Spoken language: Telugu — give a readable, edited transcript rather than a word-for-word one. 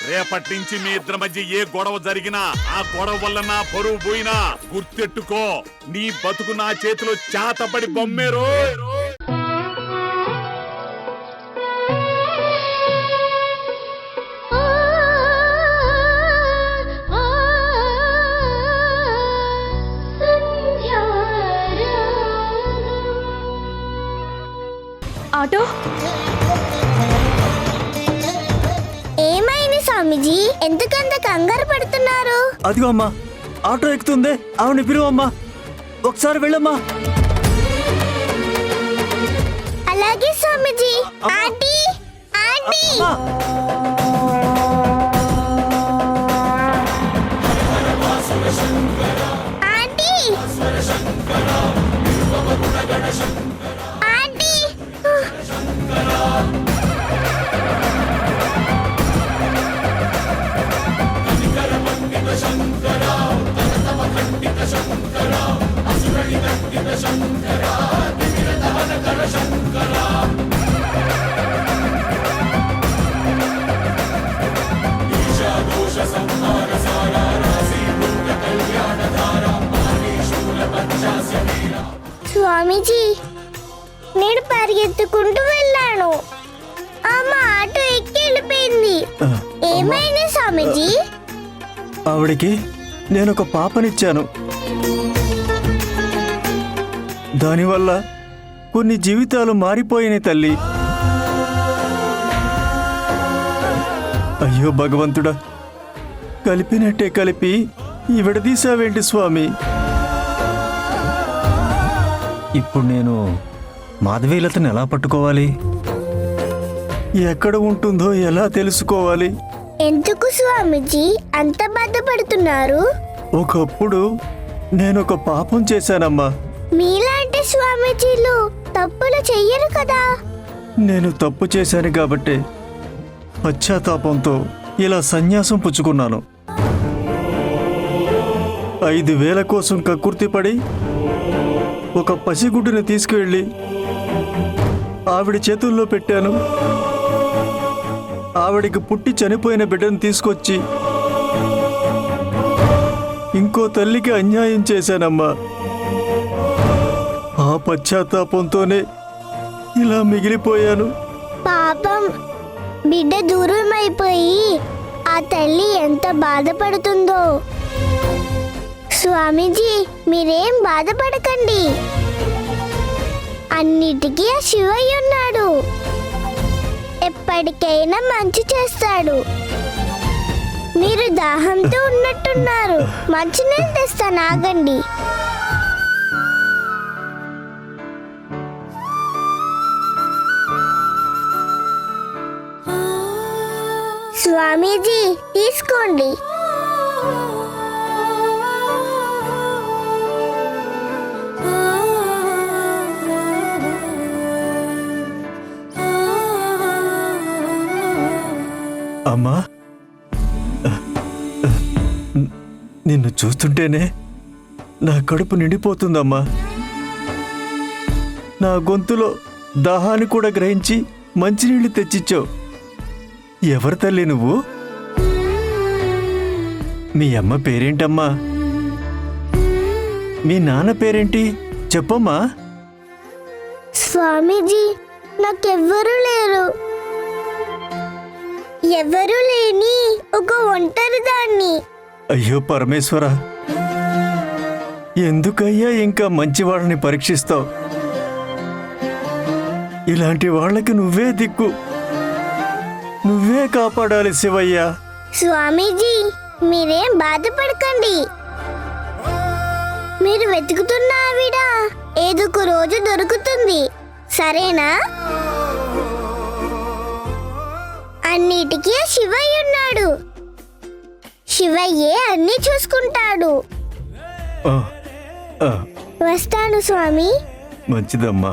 రేపటి నుంచి మీ ఇద్దరి మధ్య ఏ గొడవ జరిగినా ఆ గొడవ వల్ల నా పరువు పోయినా గుర్తెట్టుకో, నీ బతుకు నా చేతిలో చాతపడి బొమ్మేరో. ఆటో ఏమైంది స్వామీజీ, ఎందుకంత కంగారు పడుతున్నారు? అదిగో అమ్మా, ఆటో ఎక్కుతుంది. ఆవిడ పిలువమ్మా, ఒకసారి వెళ్ళమ్మా. అలాగే స్వామీజీ. Aunty, aunty. Aunty, aunty. స్వామీజీ, నేను పరిగెత్తుకుంటూ వెళ్ళాను. అమ్మ ఆటో ఎక్కి వెళ్ళిపోయింది. ఏమైంది స్వామీజీ? ఆవిడికి నేను ఒక పాపనిచ్చాను. దానివల్ల కొన్ని జీవితాలు మారిపోయినాయి తల్లి. అయ్యో భగవంతుడా, కలిపినట్టే కలిపి ఈ విడదీశావేంటి స్వామి? ఇప్పుడు నేను మాధవీలతను ఎలా పట్టుకోవాలి? ఎక్కడ ఉంటుందో ఎలా తెలుసుకోవాలి? ఎందుకు స్వామీజీ అంత బాధపడుతున్నారు? ఒకప్పుడు నేనొక పాపం చేశానమ్మా. మీలాంటి స్వామీజీలు తప్పులు చెయ్యరు కదా. నేను తప్పు చేశాను కాబట్టి పశ్చాత్తాపంతో ఇలా సన్యాసం పుచ్చుకున్నాను. 5,000 కోసం కక్కుర్తిపడి ఒక పసిగుడ్డుని తీసుకువెళ్ళి ఆవిడ చేతుల్లో పెట్టాను. ఆవిడికి పుట్టి చనిపోయిన బిడ్డను తీసుకొచ్చి ఇంకో తల్లికి అన్యాయం చేశానమ్మా. ఆ పశ్చాత్తాపంతోనే ఇలా మిగిలిపోయాను. పాపం, బిడ్డ దూరం అయిపోయి ఆ తల్లి ఎంత బాధపడుతుందో. స్వామీజీ, మీరేం బాధపడకండి. అన్నిటికీ ఆ శివయ్య ఉన్నాడు. ఎప్పటికైనా మంచి చేస్తాడు. మీరు దాహంతో ఉన్నట్టున్నారు, మంచినీళ్ళు తెస్తాను, ఆగండి. స్వామీజీ, తీసుకోండి. అమ్మా, నిన్ను చూస్తుంటేనే నా కడుపు నిండిపోతుందమ్మా. నా గొంతులో దాహాన్ని కూడా గ్రహించి మంచినీళ్ళు తెచ్చిచ్చావు. ఎవరు తల్లి నువ్వు? మీ అమ్మ పేరేంటమ్మా? మీ నాన్న పేరేంటి చెప్పమ్మా. స్వామీజీ, నాకెవ్వరూ లేరు. ఎవరూ లేని ఒక ఒంటరి దాన్ని. అయ్యో పరమేశ్వర, ఎందుకయ్యా ఇంకా మంచివాళ్ళని పరీక్షిస్తావు? ఇలాంటి వాళ్ళకి నువ్వే దిక్కు, నువ్వే కాపాడాలి శివయ్య. స్వామీజీ, మీరేం బాధపడకండి. మీరు వెతుకుతున్న ఆవిడ ఏదో ఒక రోజు దొరుకుతుంది, సరేనా? అన్నిటికీ శివయ్య ఉన్నాడు. శివయ్యే అన్ని చూసుకుంటాడు. ఆ, ఆ, వస్తాను స్వామి. మంచిదమ్మా.